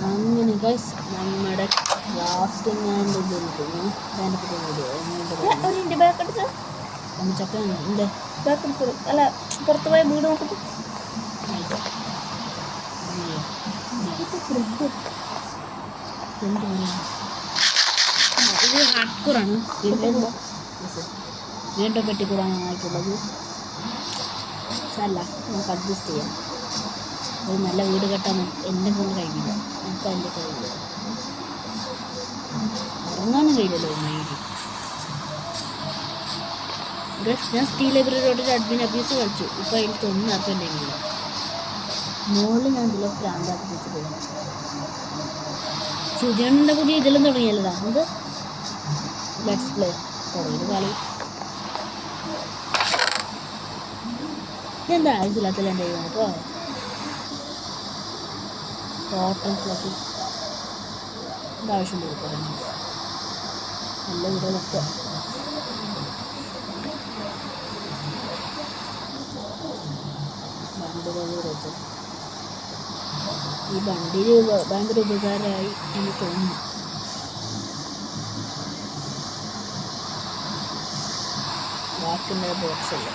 അങ്ങനെ ഗൈസ് നമ്മുടെ crafting and building അല്ല പുറത്ത് പോയ വീട് നോക്കട്ടെ. ഇത് ഹാർഡ്കോറാണ്. വീണ്ടും പെട്ടിക്കൂടാണ് ആയിട്ടുള്ളത്. അല്ല നമുക്ക് അഡ്ജസ്റ്റ് ചെയ്യാം. ഒരു നല്ല വീട് കെട്ടാൻ എന്നെ കൊണ്ട് കഴിയില്ല. എനിക്ക് അതിൻ്റെ കഴിയില്ല. ഉറങ്ങാനും കഴിയില്ലല്ലോ മൈൻഡ്. ഞാൻ സ്റ്റീൽ ലൈബ്രറിയോട് ഒരു അഡ്മിൻ അബ്യൂസ് കളിച്ചു. ഇപ്പോൾ അതിൽ തൊന്നും ആർക്കുണ്ടെങ്കില്ല. മോളിൽ ഞാൻ ഇതിലോ പ്രാന്താക്കി വെച്ച് പോകുന്നു. സുജയുടെ പുതിയ ഇതെല്ലാം തുടങ്ങിയല്ലടാ. നമുക്ക് ലെറ്റ്സ് പ്ലേ തുടങ്ങിയത് കളി. എന്താ ആവശ്യമില്ലാത്തല്ല എൻ്റെ കയ്യിൽ കേട്ടോ. ടോട്ടൽ ഫ്ലഫി എന്താ ആവശ്യമുണ്ട് പറയുന്നത്. നല്ല വീട് വെക്കുക. ഈ വണ്ടിയിൽ ഭയങ്കര ഉപകാരമായി എന്ന് തോന്നുന്നു. ബാക്കിൻ്റെ ബോക്സ് അല്ല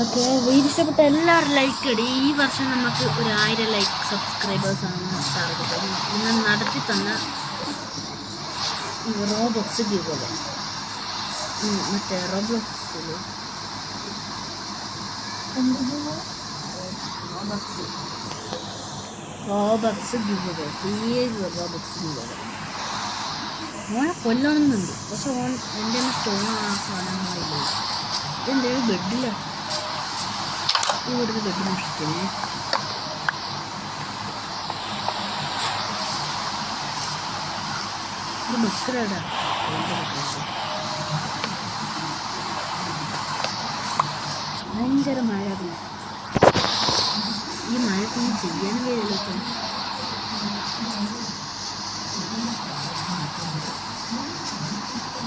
ഓക്കെ. വീഡിയോ ഇഷ്ടപ്പെട്ട എല്ലാവരും ലൈക്ക് ഇടി. ഈ വർഷം നമുക്ക് 1000 ലൈക്ക് സബ്സ്ക്രൈബേഴ്സാണ് ടാർഗറ്റ്. നിങ്ങൾ നടത്തി തന്ന റോബോക്സ് ഗിവ് മറ്റേ റോബോക്സിൽ റോബക്സ് ഗിവ് ഫ്രീ റോബക്സ് ഗിവ്. ഓനെ കൊല്ലണമെന്നുണ്ട്. പക്ഷെ എൻ്റെ സ്റ്റോൺ ആ സാധനങ്ങളില്ല. ഇതെന്തായാലും ബെഡില്ല. ഇവിടുന്ന് ബെഡ് നഷ്ടത്തിന് ഇത് ബക്കറാടാ. ഭയങ്കര മഴ. ഈ മഴക്കൊന്നും ചെയ്യാനും കഴിയില്ല.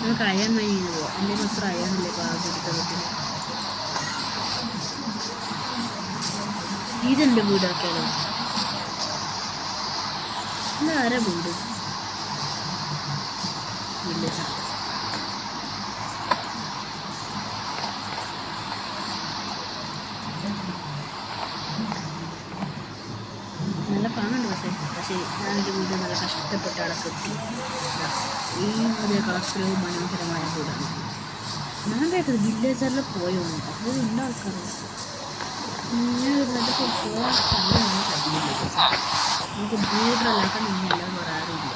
നമുക്ക് അയാൻ മഴ ചെയ്ത് പോവാം. എൻ്റെ മാത്രം അയാനില്ലേ പാകെടുത്ത വീട്ടിൽ. ഇതെൻ്റെ വീടാക്കിയാലോ. ഇതാരാ വീട്? വില്ലേജ്. നല്ല പണമുണ്ട്. പക്ഷേ ഞാൻ എൻ്റെ വീട് നല്ല കഷ്ടപ്പെട്ട ആളെ കിട്ടി. ഈ പുതിയ കളത്രയോ മനോഹരമായ വീടാണ്. ഞാൻ കേട്ടത് വില്ലേജറിൽ പോയോന്ന്. അത് എല്ലാ ആൾക്കാരും നമുക്ക് വീടിലൊക്കെ നിന്നെല്ലാം പറയാറില്ല.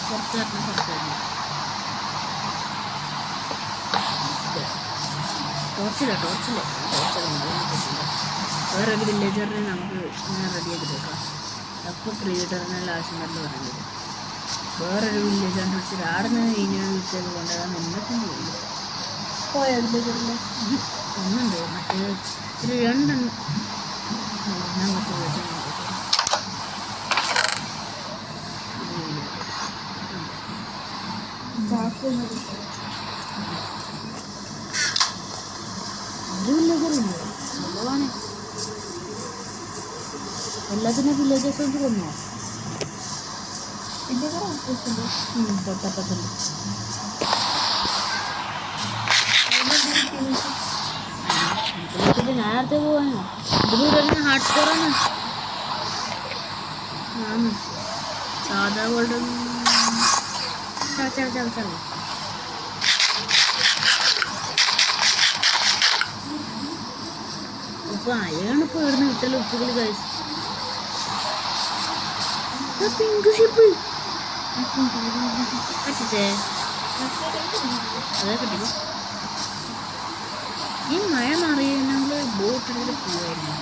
പുറത്ത് വരണം. ടോർച്ചില്ല വേറെ ഒരു വില്ലേജറിനെ നമുക്ക് ഇങ്ങനെ റെഡിയാക്കി വെക്കാം. അപ്പോൾ ക്രിയേറ്ററിനെല്ലാം ആവശ്യം തന്നെ പറയുന്നത്. വേറൊരു വില്ലേജറിനെ വിളിച്ചിട്ട് ആടെ നിന്ന് കഴിഞ്ഞാൽ വിളിച്ചത് കൊണ്ടുപോകാൻ എന്നൊക്കെ പോയ വില്ലേജറിൽ ഒന്നുണ്ട്. മറ്റേ ഒരു 2 ഞാൻ കുറച്ച് വിളിച്ചു. വില്ലേജറില്ലേ ഭഗവാനെ. എല്ലാത്തിനും വില്ലേജേഴ്സ് കൊണ്ട് കൊന്നോ? തൊട്ടപ്പത്തുണ്ട്. നേരത്തെ പോവാനോ? ഇത് ഹാർഡ് കോറാണ്. സാധാ ഗോൾഡ് ഇപ്പൊ അയാണിപ്പോ ഇവിടുന്ന് കിട്ടല് ഉപ്പുകളി കഴിച്ചു. പിങ്ക് ഷിപ്പ് പറ്റിച്ചേ അതെ കിട്ടിക്കോ. ഈ മഴ മാറിയെങ്കിൽ ബോട്ടിൽ പോവായിരുന്നു.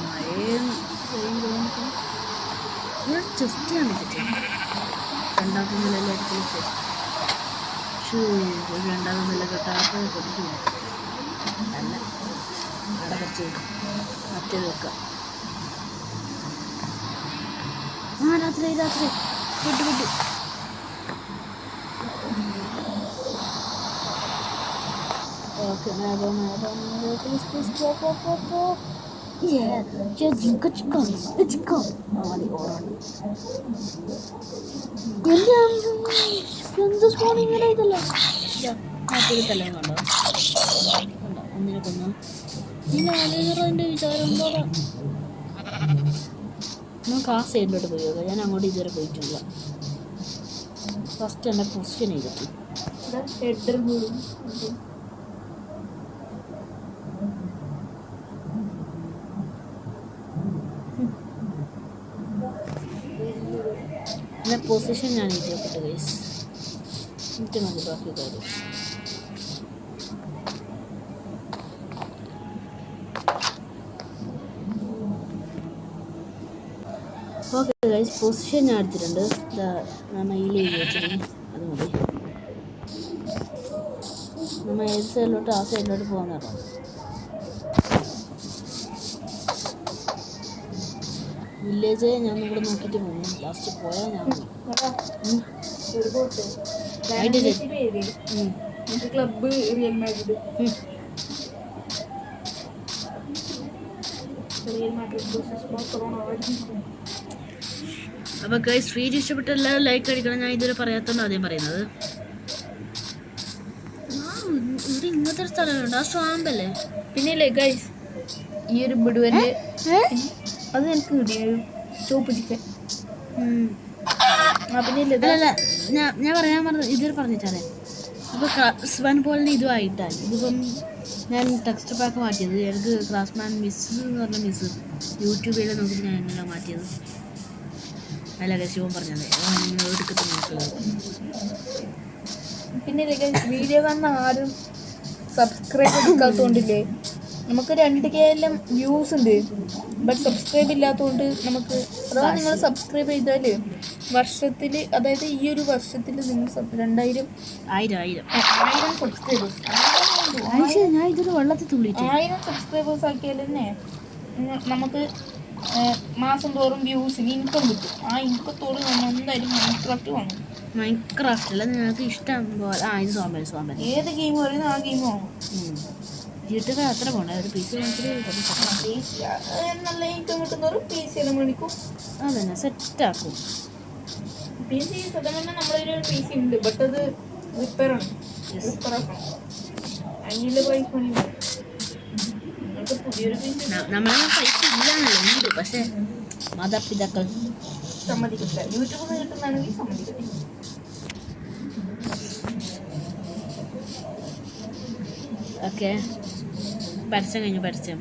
മഴയും ചെസ്റ്റ് കാണിച്ചിട്ട് രണ്ടാമത്തെ നിലയിലായിരിക്കും ചെസ്റ്റ്. രണ്ടാമത്തെ നില കെട്ടാത്ത കൊടുക്കില്ല. അല്ല അവിടെ കുറച്ച് ഫസ്റ്റ് മറ്റേത് വെക്കാം. രാത്രി വിട്ടു ഓക്കെ പ്ലീസ് പോ. ചിക്കോ മതി ഓടാണ്. എന്ത് സ്പോൺ ഇങ്ങനെ ഇതല്ലേ മറ്റൊരു തലയും കണ്ടോ ഒന്നിനെ കൊന്നു. അതിൻ്റെ വിചാരം എന്തോടാ. നമുക്ക് ആ സൈഡിലോട്ട് പോയി നോക്കാം. ഞാൻ അങ്ങോട്ട് ഇതുവരെ പോയിട്ടില്ല. ഫസ്റ്റ് എന്നെ പൊസിഷൻ ചെയ്തിട്ട് എൻ്റെ പൊസിഷൻ ഞാൻ എഴുതിയപ്പെട്ടു ഗൈസ്. എനിക്ക് മതി ബാക്കി കാര്യം. ഓക്കെ ഗൈസ്, പൊസിഷൻ ഞാൻ എടുത്തിട്ടുണ്ട്. നമ്മൾ ഈ എഴുതി വെച്ചിട്ടുണ്ട്. അത് മതി. നമ്മൾ ഏത് സൈഡിലോട്ട് ആ സൈഡിലോട്ട് പോകുന്നതാണ്. വില്ലേജ് ഞാൻ ഇവിടെ നോക്കിയിട്ട് പോകുന്നു. ലാസ്റ്റ് പോയാൽ ഞാൻ ക്ലബ്ബ് റിയൽ മാഡ്രിഡ് അപ്പോൾ ഗൈസ് വീഡിയോ ഇഷ്ടപ്പെട്ട എല്ലാവരും ലൈക്ക് അടിക്കണം. ഞാൻ ഇതുവരെ പറയാത്തതുകൊണ്ട് ആദ്യം പറയുന്നത്. ഇവിടെ ഇങ്ങനത്തെ ഒരു സ്ഥലമുണ്ട്. ആ സ്വാമ്പല്ലേ. പിന്നെയില്ലേ ഗൈസ് ഈ ഒരു ബിടുവൻ്റെ അത് എനിക്ക് കിട്ടിയൊരു ചോപ്പ് ചിക്കൻ. അല്ല ഞാൻ പറയാൻ പറഞ്ഞത് ഇതുവരെ പറഞ്ഞിട്ടാണ്. അപ്പോൾ ക്രാഫ്റ്റ്സ്മാൻ പോലെ ഇതുമായിട്ടാണ്. ഇതിപ്പം ഞാൻ ടെക്സ്റ്റ് പാക്ക് മാറ്റിയത്. എനിക്ക് ക്രാഫ്റ്റ്സ്മാൻ മിസ് എന്ന് പറഞ്ഞ മിസ് യൂട്യൂബിൽ നോക്കിയിട്ട് ഞാൻ എങ്ങനെ മാറ്റിയത്. അല്ല ശിവൻ പറഞ്ഞത് എടുക്കത്ത് നോക്കുന്നത്. പിന്നെ വീഡിയോ കാണുന്ന ആരും സബ്സ്ക്രൈബ് എടുക്കാത്തതുകൊണ്ടില്ലേ നമുക്ക് 2K വ്യൂസ് ഉണ്ട്. ബട്ട് സബ്സ്ക്രൈബ് ഇല്ലാത്തതുകൊണ്ട് നമുക്ക് അഥവാ നിങ്ങൾ സബ്സ്ക്രൈബ് ചെയ്താൽ വർഷത്തിൽ, അതായത് ഈ ഒരു വർഷത്തിൽ നിങ്ങൾ 1000 സബ്സ്ക്രൈബേഴ്സ് ഞാൻ ഇതൊരു വെള്ളത്തിൽ തുള്ളി 1000 സബ്സ്ക്രൈബേഴ്സ് ആക്കിയാൽ തന്നെ നമുക്ക് മാസം തോറും വ്യൂസിന് ഇൻകം കിട്ടും. ആ ഇൻകത്തോട് നമ്മൾ എന്തായാലും മൈൻക്രാഫ്റ്റ് വാങ്ങും. മൈൻക്രാഫ്റ്റ് അല്ല നിങ്ങൾക്ക് ഇഷ്ടം പോലെ. ഇത് സോമ്പൽ ഏത് ഗെയിം പറയുന്നത് ആ ഗെയിം വാങ്ങും. യൂട്യൂബിൽ അത്ര പോകണ്ട. ഒരു PC നല്ല ഇൻകം കിട്ടുന്നവരും PC എല്ലാം മേടിക്കും. അതന്നെ സെറ്റാക്കും. PC സത്യം പറഞ്ഞാൽ നമ്മളൊരു PC ഉണ്ട്. ബട്ട് അത് റിപ്പയറാണ്. റിപ്പയറാക്കണം. അതിനുള്ള പ്രൈസ് മണി നിങ്ങൾക്ക് പുതിയൊരു PC നമ്മളെ പൈസ ഇല്ലാന്നല്ല ഉണ്ട്. പക്ഷേ മാതാപിതാക്കൾ സമ്മതിക്കില്ല. യൂട്യൂബിൽ നിന്ന് കിട്ടുന്നതാണെങ്കിൽ സമ്മതിക്കില്ല. ഓക്കെ പരസ്യം കഴിഞ്ഞു. പരസ്യം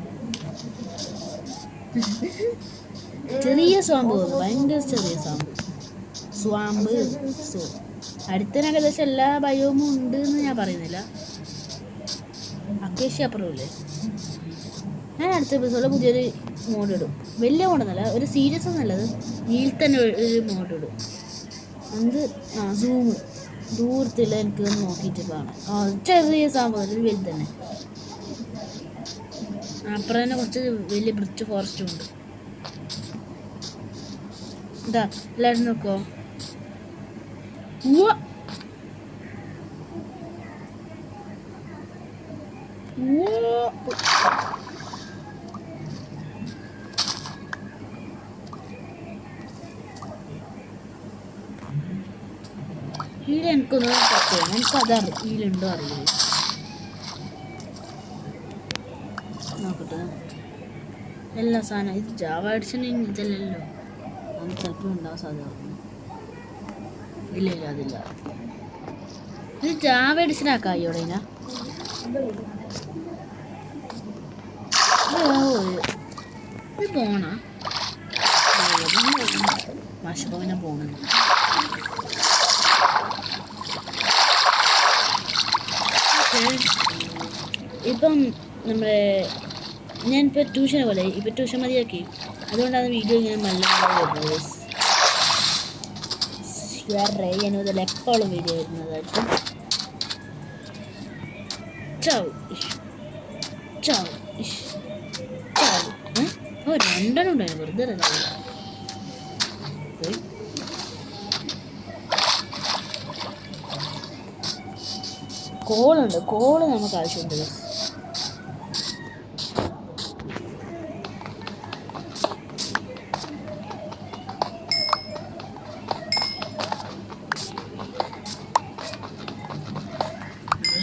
ചെറിയ സ്വാമ്പ് തോന്നുന്നു. ഭയങ്കര ചെറിയ സ്വാമ്പ്. അടുത്തതിന് ഏകദേശം എല്ലാ ബയോമും ഉണ്ട് എന്ന് ഞാൻ പറയുന്നില്ല. അക്കേഷ്യ അപ്പുറമില്ലേ. ഞാൻ അടുത്ത എപ്പിസോഡിൽ പുതിയൊരു മോഡ് ഇടും. വലിയ മോഡൊന്നല്ല, ഒരു സീരിയസ് ഒന്നല്ലത്. ഇതിൽ തന്നെ ഒരു മോഡ് ഇടും. എന്ത് സൂം ദൂരത്തില്ല എനിക്ക് നോക്കിയിട്ട് കാണാം. ചെറിയ സാമ്പത്തിക വലുത് തന്നെ. അപ്പുറം തന്നെ കുറച്ച് വലിയ ബ്രിച്ച് ഫോറസ്റ്റും ഉണ്ട്. ഇതാ എല്ലാവരും നോക്കോ. ഇതിൽ എനിക്കൊന്നും പറ്റും. എനിക്കതറിയാം ഇതിലുണ്ടോ അറിയില്ല. നോക്കട്ടെ എല്ലാ സാധനം. ഇത് ജാവ എഡിഷൻ ഇതല്ലല്ലോ. അത് ചിലപ്പോൾ ഉണ്ടാവാൻ സാധ്യത. ഇല്ല അതില്ല. ഇത് ജാവ എഡിഷൻ ആക്കാം. ഇവിടെ ഇത് പോണ മാഷപ്പനെ പോണെന്ന്. ഇപ്പം നമ്മുടെ ഞാനിപ്പോൾ ട്യൂഷനെ പോലെ ഇപ്പം ട്യൂഷൻ മതിയാക്കി. അതുകൊണ്ടാണ് വീഡിയോ ഇങ്ങനെ നല്ല ഞാനിതിൽ എപ്പോഴും വീഡിയോ വരുന്നതായിരിക്കും. ചൗ ചൗ ഓ രണ്ടെണ്ണം ഉണ്ടായിരുന്നു വെറുതെ പോയി. കോളുണ്ട്, കോള് നമുക്ക് ആവശ്യമുണ്ട്.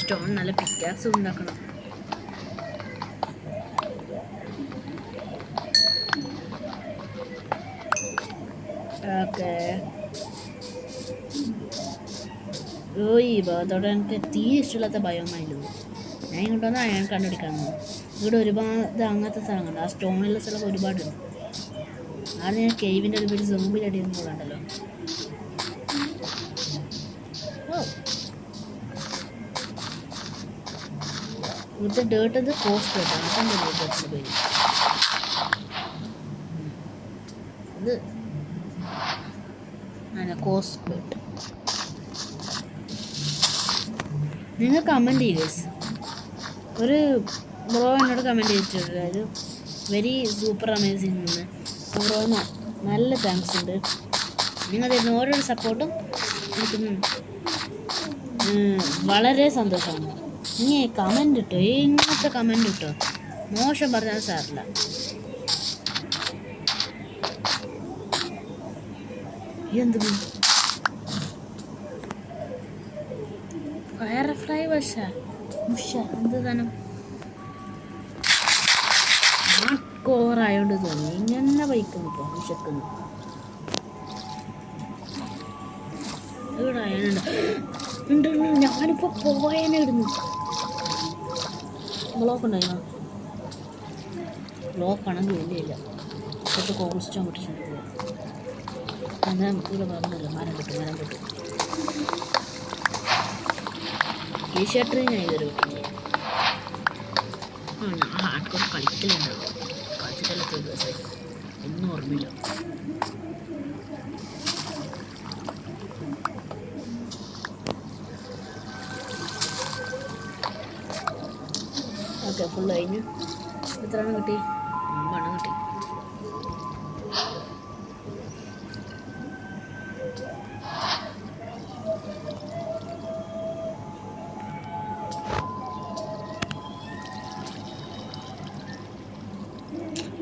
സ്റ്റോൺ നല്ല പിക്കാക്സ് ഉണ്ടാക്കണം. ഓക്കെ ഈ ഭാഗത്തോടെ എനിക്ക് തീരെ ഇഷ്ടമില്ലാത്ത ഭയമായിരുന്നു. ഞാൻ ഇങ്ങോട്ട് വന്ന് അയാൾ കണ്ടുപിടിക്കാൻ പോകും. ഇവിടെ ഒരുപാട് അങ്ങനത്തെ സ്ഥലങ്ങളുണ്ട്. ആ സ്റ്റോണിലുള്ള സ്ഥലമൊക്കെ ഒരുപാടുണ്ട്. അത് ഞാൻ കേവിൻ്റെ ഒരു സോമ്പിൽ അടിയൊന്നും പോകണ്ടല്ലോ. ഇവിടുത്തെ ഡേർട്ടത് കോസ്റ്റ് ഡേർട്ടാണ്. അതെന്താ ഡേർട്ടിൻ്റെ പേര്? ഇത് കോസ്റ്റ് ഡേർട്ട്. നിങ്ങൾ കമൻറ്റ് ചെയ്യുക. ഒരു ബ്രോ എന്നോട് കമൻറ്റ് ചെയ്തിട്ടുണ്ട്, ഒരു വെരി സൂപ്പർ അമേസിങ് എന്ന്. ബ്രോ നല്ല താങ്ക്സ് ഉണ്ട്. നിങ്ങൾ തരുന്ന ഓരോ സപ്പോർട്ടും എനിക്ക് വളരെ സന്തോഷമാണ്. ഇനി കമൻറ്റ് ഇട്ടോ, ഇങ്ങനത്തെ കമൻറ്റ് ഇട്ടോ, മോശം പറഞ്ഞാൽ സാറില്ല. എന്ത് ഫയർഫ്ലൈ വശ എന്ത് സാധനം കോറായോണ്ട് തോന്നി ഇങ്ങനെ വയ്ക്കുന്നു. ഇപ്പോൾ വിശക്കുന്നു. ഇവിടെ അയനുണ്ട്. ഞാനിപ്പോൾ പോയനെ ഇടുന്നു. ബ്ലോക്ക് ഉണ്ടായിരുന്നോ? ബ്ലോക്കാണെങ്കിൽ വലിയ കുറച്ച് കോൺസ്റ്റോൺ പൊട്ടിച്ചിട്ട് പോവാം. എന്നാൽ ഇവിടെ പറഞ്ഞല്ലോ മരം കിട്ടും. ഈ ഷട്ടറിൽ ഞാൻ ഇതൊരു ഞാൻ ഹാർഡ് കോർ കളിക്കലുണ്ടാവും. കളിച്ചിട്ടല്ലാത്ത ഒരു ദിവസമായി ഒന്നും ഓർമ്മയില്ല. ഓക്കെ ഫുള്ള് കഴിഞ്ഞ് എത്ര എണ്ണം കിട്ടി? 9 എണ്ണം കിട്ടി.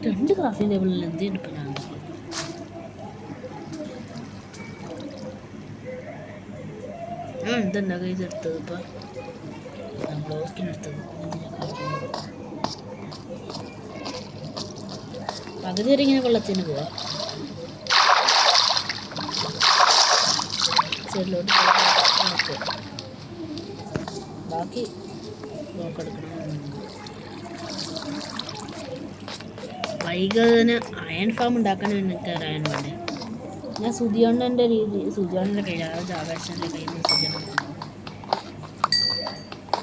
രണ്ട് ക്രാഫ്റ്റിംഗ് ടേബിളിൽ എന്തുണ്ട് ഇപ്പം ഞാൻ എന്തുണ്ടാക്കുക? ഇതെടുത്തത് ഇപ്പം ബ്ലോക്കിനെടുത്തത് പകുതി വരെ ഇങ്ങനെ വെള്ളത്തിന് പോവാ. സൈഡിലോട്ട് ബാക്കി ബ്ലോക്ക് എടുക്കണം. വൈകാതെ അയൺ ഫാം ഉണ്ടാക്കാൻ എനിക്ക് അയൺ വേണ്ടേ. ഞാൻ സുധിയണ്ണൻ്റെ സുധിയണ്ണൻ്റെ കയ്യിൽ, അതായത് ജാവേഴ്സൻ്റെ കയ്യിൽ നിന്ന് സുധിയണ്ണ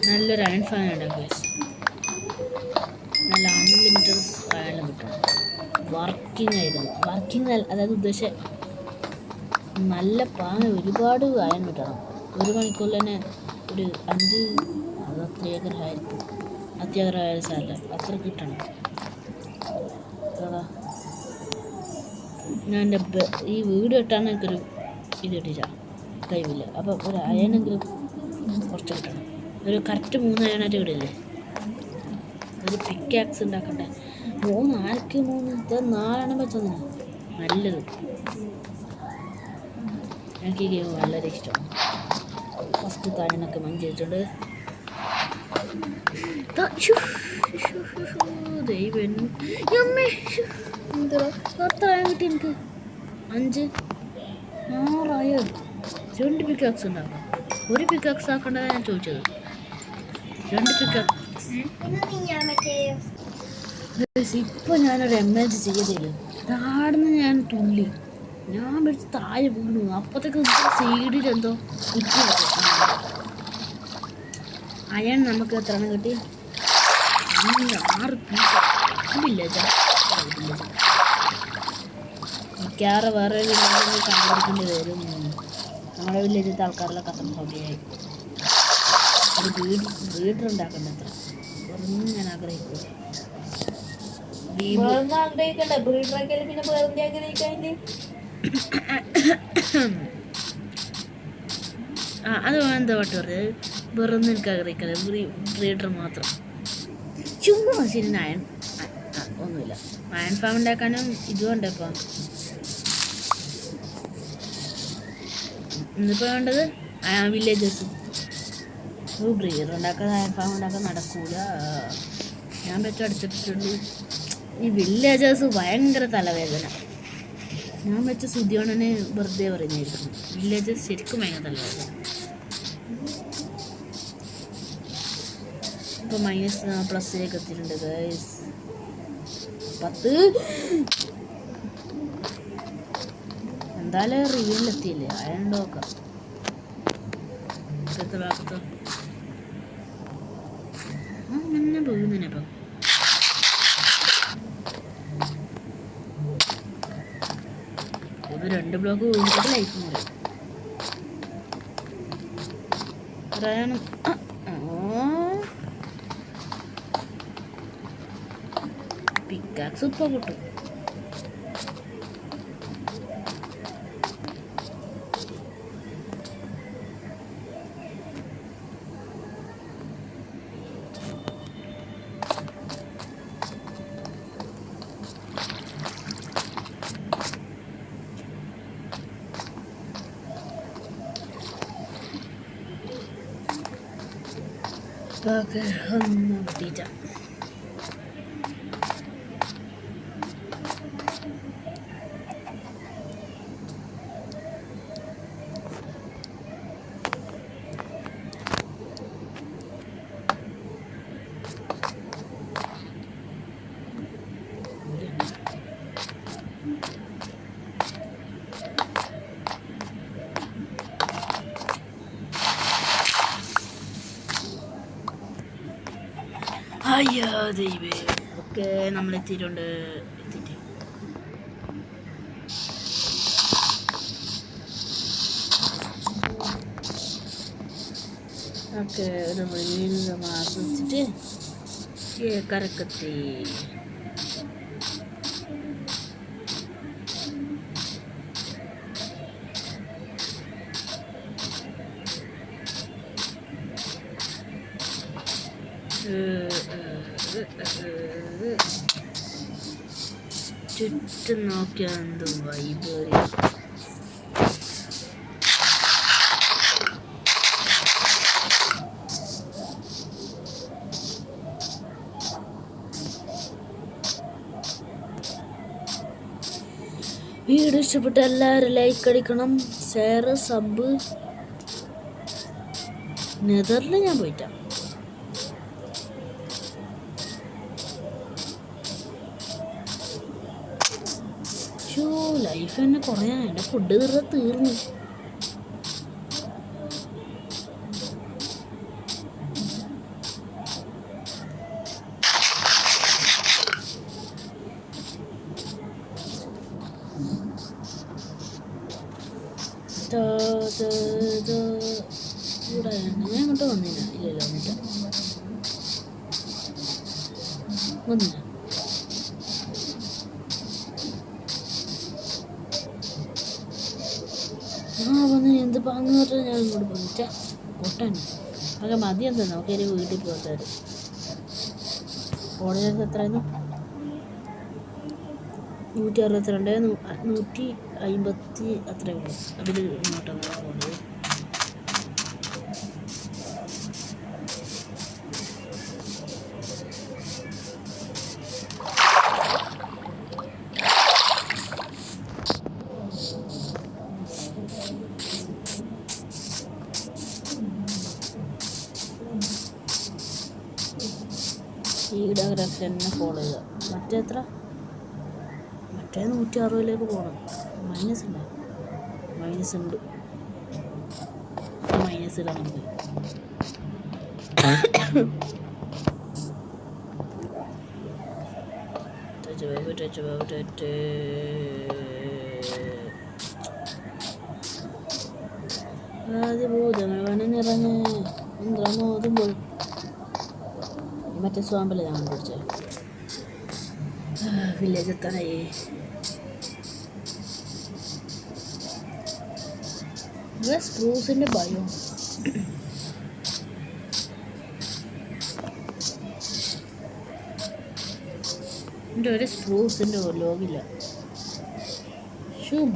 നല്ലൊരു അയൺ ഫാൻ ഉണ്ടാക്കുക. നല്ല അൺലിമിറ്റഡ് അയൺ കിട്ടും. വർക്കിംഗ് ആയിരുന്നു. അതായത് ഉദ്ദേശം നല്ല പാങ്ങ ഒരുപാട് അയൺ കിട്ടണം. ഒരു മണിക്കൂറിൽ തന്നെ ഒരു 5 അത് അത്യാഗ്രഹമായാലും സാറില്ല അത്ര കിട്ടണം. ഞാൻ എൻ്റെ ഈ വീട് ഇട്ടാണ് എനിക്കൊരു ഇത് കിട്ടിച്ച കഴിവില്ല. അപ്പോൾ ഒരു അയണെങ്കിലും കുറച്ച് കിട്ടണം. ഒരു കറക്റ്റ് 3 അയണായിട്ട് ഇടില്ലേ. ഒരു പിക്കാക്സ് ഉണ്ടാക്കണ്ടേ. 3 ഇത് 4 എണ്ണം വെച്ചതിനാ നല്ലത്. എനിക്ക് ഈ ഗെയിം വളരെ ഇഷ്ടമാണ്. ഫസ്റ്റ് താഴെന്നൊക്കെ മൈൻഡ് ചെയ്തിട്ടുണ്ട്. ദൈവം എത്ര കിട്ടി എനിക്ക്? 5 6 ആയോ? 2 പിക്കാക്സ് ഉണ്ടാക്കാം. ഒരു പിക്കാക്സ് ആക്കേണ്ടതാണ് ഞാൻ ചോദിച്ചത്. 2 പിക്കാക്സ്. ഇപ്പം ഞാനൊരു MH ചെയ്തില്ല. താഴ്ന്ന് ഞാൻ തുള്ളി, ഞാൻ പിടിച്ച് താഴെ വീണു. അപ്പോഴത്തേക്ക് സൈഡിലെന്തോ കുറ്റി അയൺ നമുക്ക് എത്ര എണ്ണം കിട്ടി? 6 പീസ്. വില്ലേജാ മിക്കവാറും വേറെ വില്ലേജ് കണ്ടുപിടിക്കേണ്ടി വരും. നമ്മുടെ വില്ലേജിലത്തെ ആൾക്കാരെല്ലാം കത്തം ഹോബിയായി ഒരു വീട് ഉണ്ടാക്കേണ്ട. എത്ര വേറൊന്നും ഞാൻ ആഗ്രഹിക്കില്ല. വേറൊന്നും ആഗ്രഹിക്കണ്ട. ബ്രീഡറൊക്കെ പിന്നെ വേറെന്ത് ആഗ്രഹിക്കാണ്ട്? അത് എന്താ പാട്ട് പറഞ്ഞത്? വേറൊന്നും എനിക്ക് ആഗ്രഹിക്കില്ല, ബ്രീഡർ മാത്രം. ചുമ്മാ ശരി. ഒന്നുമില്ല. അയൺ ഫാം ഉണ്ടാക്കാനും ഇതുകൊണ്ട് ഇപ്പം ഇന്നിപ്പോൾ വേണ്ടത് വില്ലേജസ്. ബ്രീഡർ ഉണ്ടാക്കാൻ അയൺ ഫാം ഉണ്ടാക്കാൻ നടക്കൂല. ഞാൻ പറ്റും അടുത്ത എപ്പിസോഡിൽ ഈ വില്ലേജേഴ്സ് ഭയങ്കര തലവേദന. ഞാൻ വെച്ച സുദ്യോണനെ വെറുതെ പറയുന്നതായിരിക്കും. വില്ലേജേഴ്സ് ശരിക്കും ഭയങ്കര തലവേദന. ഇപ്പോൾ -+ലേക്ക് എത്തിയിട്ടുണ്ട് ഗൈസ്. 10 എന്തായാലും റിവ്യൂലെത്തിയില്ലേ, അയൺ നോക്കാം. എത്ര ഭാഗത്ത് അങ്ങനെ പോകുന്നതിനെ ഇപ്പം ഇത് 2 ബ്ലോക്ക് വീണിട്ട് ലൈഫ് മുറി പറയാനും. പിക്കാക്സ് ഇപ്പോൾ കിട്ടും. ഓക്കെ, ഒന്നും കിട്ടിയിട്ട. അയ്യോ ദൈവേ. ഓക്കെ, നമ്മൾ എത്തിയിട്ടുണ്ട്. ഓക്കെ, നമ്മൾ വീണ്ടും ആസ്വദിച്ചിട്ട് കരക്കെത്തി. ചുറ്റും നോക്കിയാൽ എന്തും വൈബ്. വീഡിയോ ഇഷ്ടപ്പെട്ട എല്ലാവരും ലൈക്ക് അടിക്കണം, ഷെയർ, സബ്. നെതറിൽ ഞാൻ പോയിട്ടാ. ലൈഫ് തന്നെ കുറയാൻ എൻ്റെ ഫുഡ് തീർന്നു. ഇവിടെ ഞാൻ ഇങ്ങോട്ട് വന്നില്ല. ഇല്ലല്ലോ, വന്നില്ല. വന്ന് എന്ത് പാങ്ങ് പറഞ്ഞാൽ ഞാൻ ഇങ്ങോട്ട് പോയിട്ടാ കൊട്ടാണ്. അല്ല മതി. എന്താ നമുക്ക് ഒരു വീട്ടിൽ പോകാറ്. ഓർഡിനറി എത്രയായിരുന്നു? 162, 150 അത്രയേ ഉള്ളൂ. അതിൽ ഇങ്ങോട്ടാണ് പോകുന്നത്. ഈ ഗ്രാഫ് തന്നെ ഫോളോ ചെയ്യുക. മറ്റേ 160ലേക്ക് പോകണം. മൈനസ് ഉണ്ട്. മൈനസ് ഇടാൻ നമുക്ക്. ആദ്യ ഭൂതങ്ങൾ വനനിറഞ്ഞ് ഇന്ദ്രമോതുമ്പോൾ മറ്റേ സ്വാമ്പിൽ ഞാൻ കണ്ടുപിടിച്ചത്. വില്ലേജ് എത്താനായി. സ്പ്രൂസിൻ്റെ ഭയം. എൻ്റെ ഒരു സ്പ്രൂസിൻ്റെ ലോകില്ല.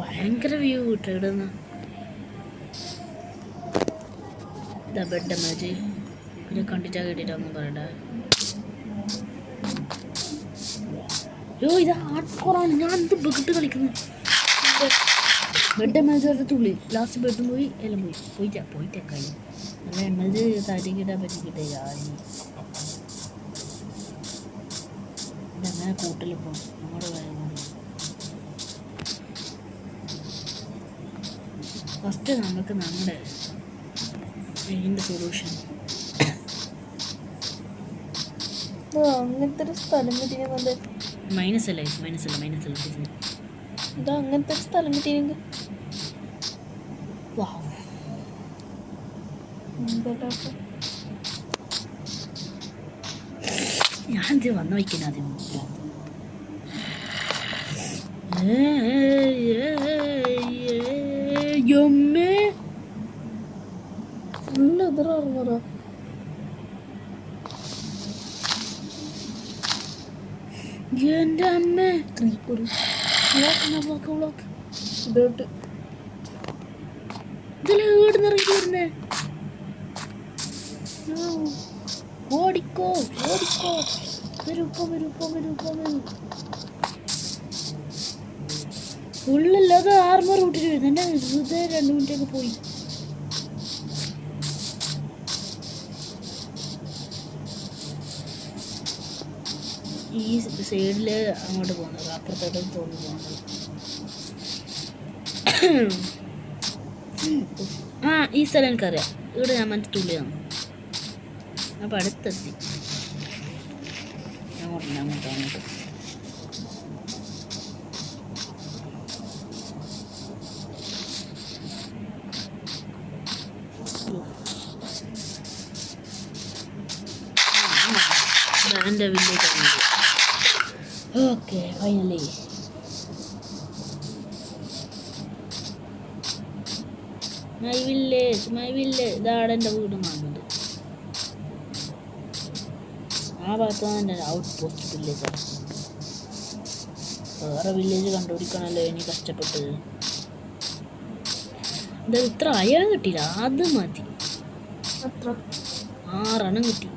ഭയങ്കര വ്യൂ കിട്ടും ഇവിടെ നിന്ന്. ഇതാ ബെഡ് ഡാമേജ്. ഇത് കണ്ടിട്ടാ കേട്ടിട്ടാന്നും പറയണ്ട. അയ്യോ ഇത് ഹാർഡ്കോറാണ്. ഞാൻ എന്ത് ബെഡ് കളിക്കുന്നത്. ബെഡ് ഡാമേജ് വരെ തുള്ളി. ലാസ്റ്റ് ബെഡും പോയി എല്ലാം പോയി. പോയിട്ടാ കഴിഞ്ഞു. നല്ല എമേജ് താഴേക്കിടാൻ പറ്റിക്കിട്ടേ. ഇതങ്ങനെ കൂട്ടലിപ്പോൾ നമ്മുടെ കാര്യം. ഫസ്റ്റ് നമുക്ക് നമ്മുടെ ഇതിൻ്റെ സൊല്യൂഷൻ. അങ്ങനത്തെ ഒരു സ്ഥലം കിട്ടിയെങ്കിൽ മൈനസല്ല. ഇതാ അങ്ങനത്തെ ഒരു സ്ഥലം കിട്ടിയെങ്കിൽ ഞാൻ ഇത് വന്നു വയ്ക്കുന്ന ആദ്യം. ഫുള്ള് എതിറാറുന്നോ എൻ്റെ അമ്മ. ഇതോട്ട് ഇതിൽ വീട് നിറങ്ങി വരുന്നേ. ഓടിക്കോ വരൂ. ഫുള്ളല്ലാതെ ആർമർ വിട്ടിട്ട് വരുന്നു. എൻ്റെ ഹൃദയം 2 മിനിറ്റൊക്കെ പോയി. ഈ സൈഡിൽ അങ്ങോട്ട് പോകുന്നത്, അപ്പുറത്തോട്ട് തോന്നുന്നു പോകുന്നത്. ഈ സ്ഥലം എനിക്കറിയാം. ഇവിടെ ഞാൻ മറ്റേ തുള്ളിയാണ്. അപ്പം അടുത്തെത്തി. അങ്ങോട്ട് എൻ്റെ village. Okay finally my village. ഇതാണ് എൻ്റെ വീട് കാണുന്നത്. ആ ഭാഗത്താണ് എൻ്റെ ഔട്ട് പോസ്റ്റ് വില്ലേജാണ്. വേറെ വില്ലേജ് കണ്ടുപിടിക്കണമല്ലോ ഇനി കഷ്ടപ്പെട്ട്. എന്താ ഇത്ര അയൺ കിട്ടിയില്ല. അത് മതി. 6 എണ്ണം കിട്ടി.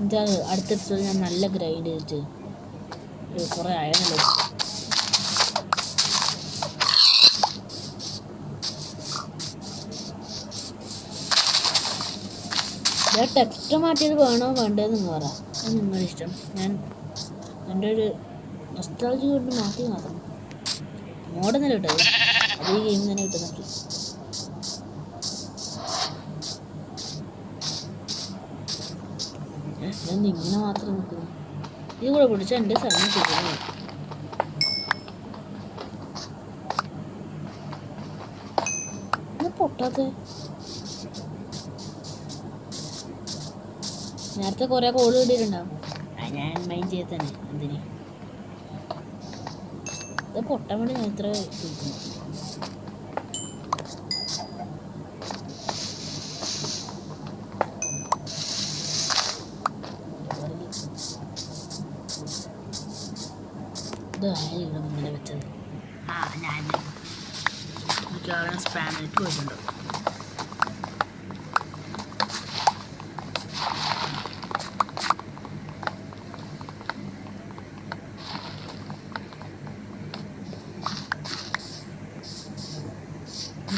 എന്താ അടുത്ത എപ്പിസോഡ് ഞാൻ നല്ല ഗ്രൈൻഡ് ചെയ്തിട്ട് കുറേ അയണല്ലോ. ഞാൻ ടെക്സ്റ്റ് മാറ്റിയത് വേണോ വേണ്ടതെന്ന് പറ. അത് നിങ്ങളുടെ ഇഷ്ടം. ഞാൻ എൻ്റെ ഒരു നൊസ്റ്റാൾജി കൊണ്ട് മാറ്റി മാത്രം. മോഡെന്നല്ല കിട്ടത്. അത് ഈ ഗെയിം തന്നെ കിട്ടുന്നുണ്ട്. ഞാൻ ഇങ്ങനെ മാത്രം നിൽക്കുന്നു. ഇത് കൂടെ പിടിച്ച എൻ്റെ സ്ഥലം ചെയ്യുന്നു. പൊട്ടാത്ത നേരത്തെ കുറേ കോള് കിട്ടിയിട്ടുണ്ടാവും. ഞാൻ മൈൻഡ് ചെയ്ത് തന്നെ എന്തിന് ഇത് പൊട്ടാൻ വേണ്ടി ഞാൻ ഇത്ര വിളിക്കുന്നു. ഇതായാലും ഇങ്ങനെ വെച്ചത്. ഞാൻ മിക്കവാറും സ്പാനായിട്ട് പോയിട്ടുണ്ടോ.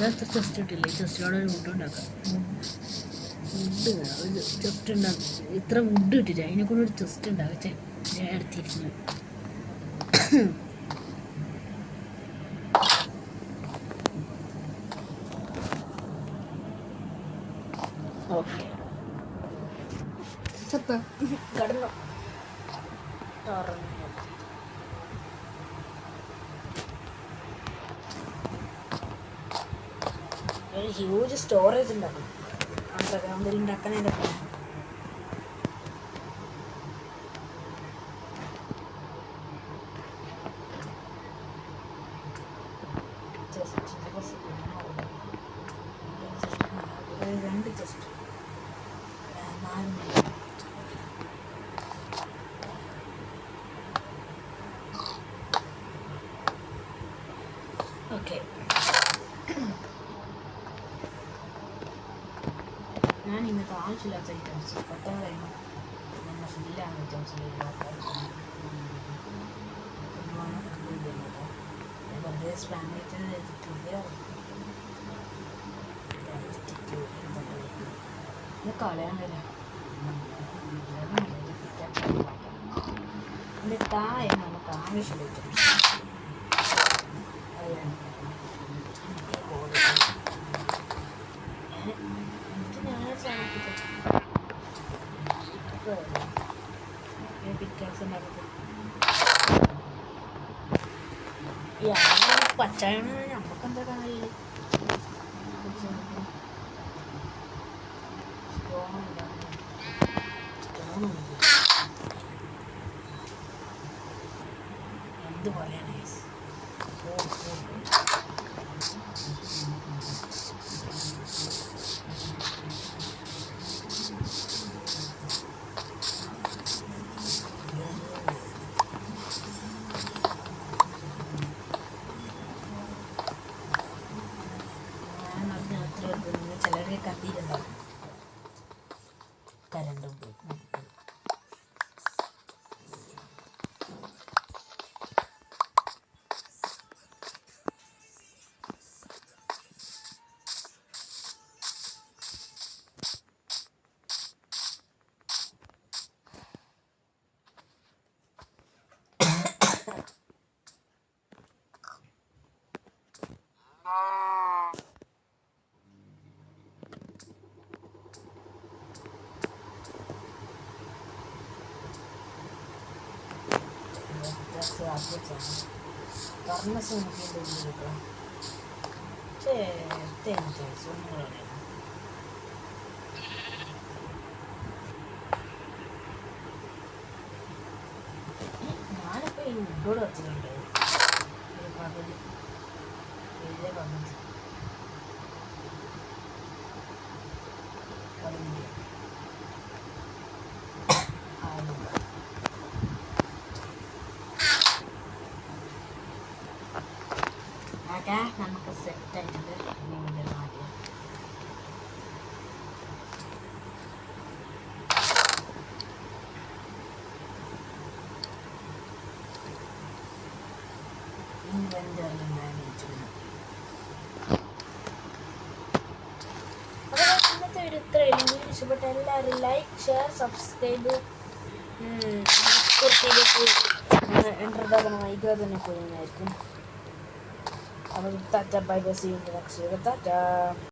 ഇത്ര ചെസ്റ്റ് ഇട്ടില്ലേ. ചെസ്റ്റിനോട് ഒരു വുഡ് ഉണ്ടാക്കാം. വുഡ് ഒരു ചെസ്റ്റ് ഉണ്ടാക്കും. ഇത്ര വുഡ് ഇട്ടിട്ട് അതിനെ കൊണ്ട് ഒരു ചെസ്റ്റ് ഉണ്ടാകച്ചേ. ഞാൻ എടുത്തിരിക്കുന്നു. ഓക്കെ കടന്നു. ഒരു ഹ്യൂജ് സ്റ്റോറേജ് ഉണ്ടാക്കും. അണ്ടർഗ്രൗണ്ടിൽ ഉണ്ടാക്കാനായിട്ട് ആവശ്യമില്ലാത്ത ഐറ്റംസ് പെട്ടെന്ന് കഴിയുമ്പോൾ നമ്മൾ ഫില്ലാണ് ഐറ്റംസ് വെറുതെ സ്പാൻ കളയാൻ വരാം എൻ്റെ താഴെ നമുക്ക് ആവശ്യമുള്ള ഐറ്റംസ് എനിക്ക് ഞാൻ പിക്കാസ് ഉണ്ടാക്കുന്നത് പച്ചായാണ് നമുക്ക് എന്താ കാണാൻ എന്ത് പറയാനാ ചിലർക്ക് കത്തിയിട്ടുണ്ടാവും കരണ്ടും പോയി ഫർണസ് നോക്കിയിട്ട് കേട്ടോ ഞാനിപ്പോൾ ഈ ഉഡോട് വെച്ചിട്ടുണ്ട് ഒരു പകുതി വലിയ പകുതി 15 നമുക്ക് സെറ്റ് ആയിട്ടുണ്ട് ഇൻവെന്ററി മാനേജ്മെന്റ്. അപ്പോൾ ഇന്നത്തെ ഒരു ഇത്രയും വീഡിയോ ഇഷ്ടപ്പെട്ട എല്ലാവരും ലൈക്ക് ഷെയർ സബ്സ്ക്രൈബ് കുർത്തിയിലേക്ക് എൻ്റർഡാക്കണം വൈകാതെ തന്നെ പോയിരുന്നായിരിക്കും. അപ്പോൾ tata bye bye see you in the next video. Tata.